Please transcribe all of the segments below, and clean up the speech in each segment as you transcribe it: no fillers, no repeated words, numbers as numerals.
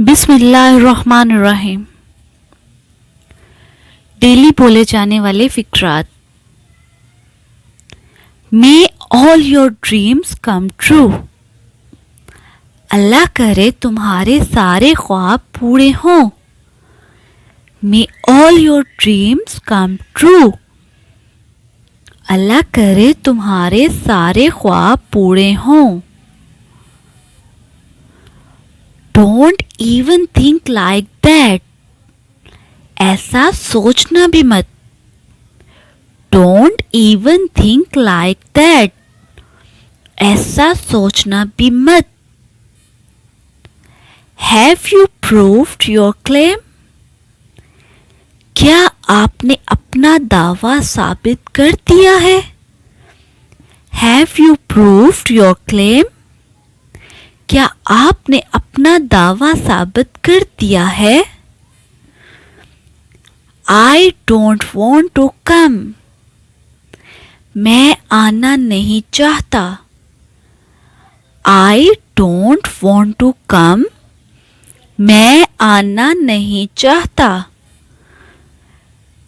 बिस्मिल्लाहिर्रहमानिर्रहीम। डेली बोले जाने वाले फिक्रात। May all your dreams come true. Allah करे तुम्हारे सारे ख्वाब पूरे हों। May all your dreams come true. Allah करे तुम्हारे सारे ख्वाब पूरे हों। Don't even think like that. ऐसा सोचना भी मत। Don't even think like that. ऐसा सोचना भी मत। Have you proved your claim. क्या आपने अपना दावा साबित कर दिया है? Have you proved your claim. क्या आपने अपना दावा साबित कर दिया है? I don't want to come. मैं आना नहीं चाहता। I don't want to come. मैं आना नहीं चाहता।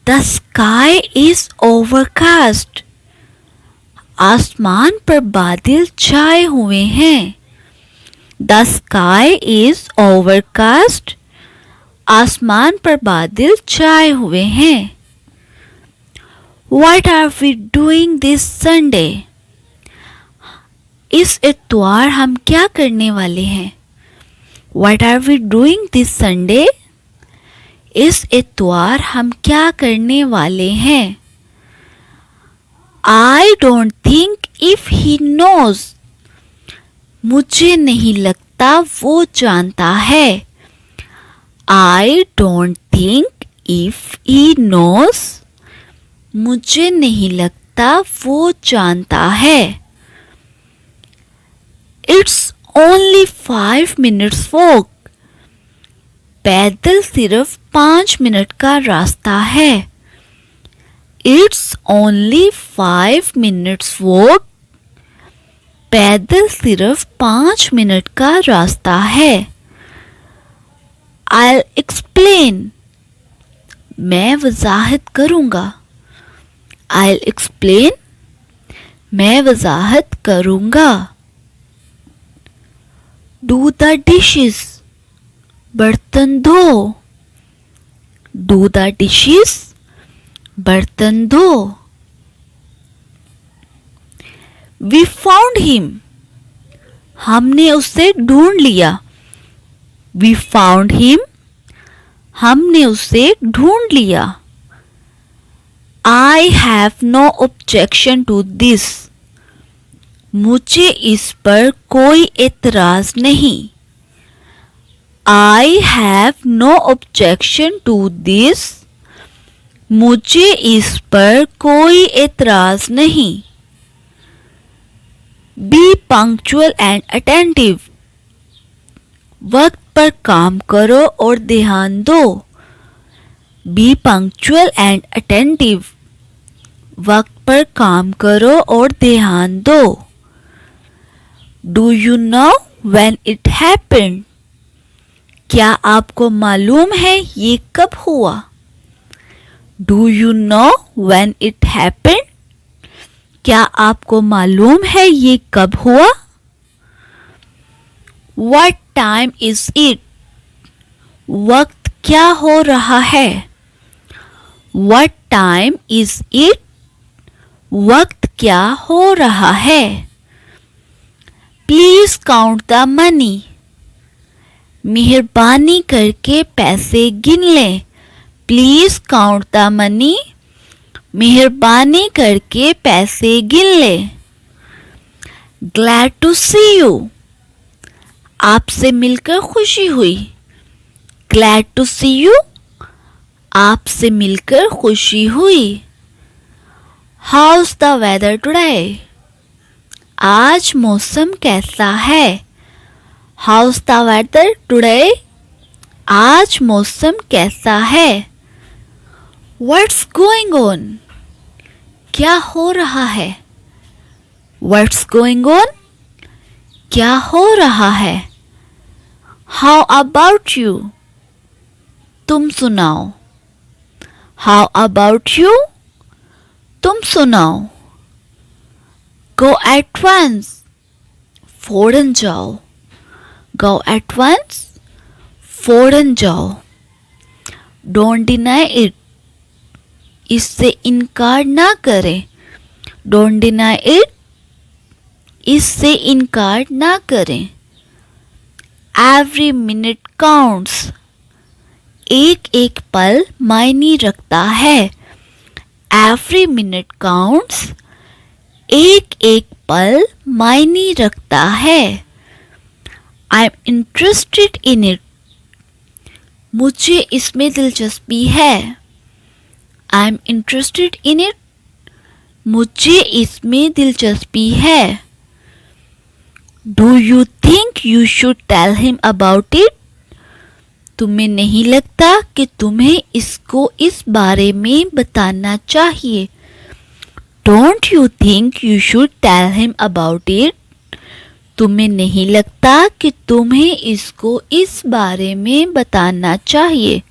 The sky is overcast. आसमान पर बादल छाए हुए हैं। The sky is overcast. आसमान पर बादल छाए हुए हैं। What are we doing this Sunday? इस इतवार हम क्या करने वाले हैं? What are we doing this Sunday? इस इतवार हम क्या करने वाले हैं? I don't think if he knows. मुझे नहीं लगता वो जानता है। I don't think if he knows. मुझे नहीं लगता वो जानता है। It's only 5 minutes walk. पैदल सिर्फ 5 मिनट का रास्ता है। It's only 5 minutes walk. पैदल सिर्फ 5 मिनट का रास्ता है। I'll explain. मैं वजाहत करूंगा। I'll explain. मैं वजाहत करूंगा। Do the dishes. बर्तन धो। Do the dishes. बर्तन धो। We found him. हमने उसे ढूंढ लिया। We found him. हमने उसे ढूंढ लिया। I have no objection to this. मुझे इस पर कोई एतराज नहीं। I have no objection to this. मुझे इस पर कोई एतराज नहीं। Be punctual and attentive. वक्त पर काम करो और ध्यान दो। Be punctual and attentive. वक्त पर काम करो और ध्यान दो। Do you know when it happened? क्या आपको मालूम है ये कब हुआ? Do you know when it happened? क्या आपको मालूम है ये कब हुआ? What time is it? वक्त क्या हो रहा है? What time is it? वक्त क्या हो रहा है? Please count the money. मेहरबानी करके पैसे गिन लें। Please count the money. मेहरबानी करके पैसे गिन ले। Glad to see you. आपसे मिलकर खुशी हुई। Glad to see you. आपसे मिलकर खुशी हुई। How's the weather today? आज मौसम कैसा है? How's the weather today? आज मौसम कैसा है? What's going on? क्या हो रहा है? What's going on? क्या हो रहा है? How about you? तुम सुनाओ. How about you? तुम सुनाओ. Go at once. फौरन जाओ. Go at once. फौरन जाओ. Don't deny it. इससे इनकार ना करें. Don't deny it. इससे इनकार ना करें. Every minute counts. एक एक पल मायने रखता है. Every minute counts. एक एक पल मायने रखता है. I'm interested in it. मुझे इसमें दिलचस्पी है. I'm interested in it. मुझे इसमें दिलचस्पी है. Do you think you should tell him about it? तुम्हें नहीं लगता कि तुम्हें इसको इस बारे में बताना चाहिए? Don't you think you should tell him about it? तुम्हें नहीं लगता कि तुम्हें इसको इस बारे में बताना चाहिए?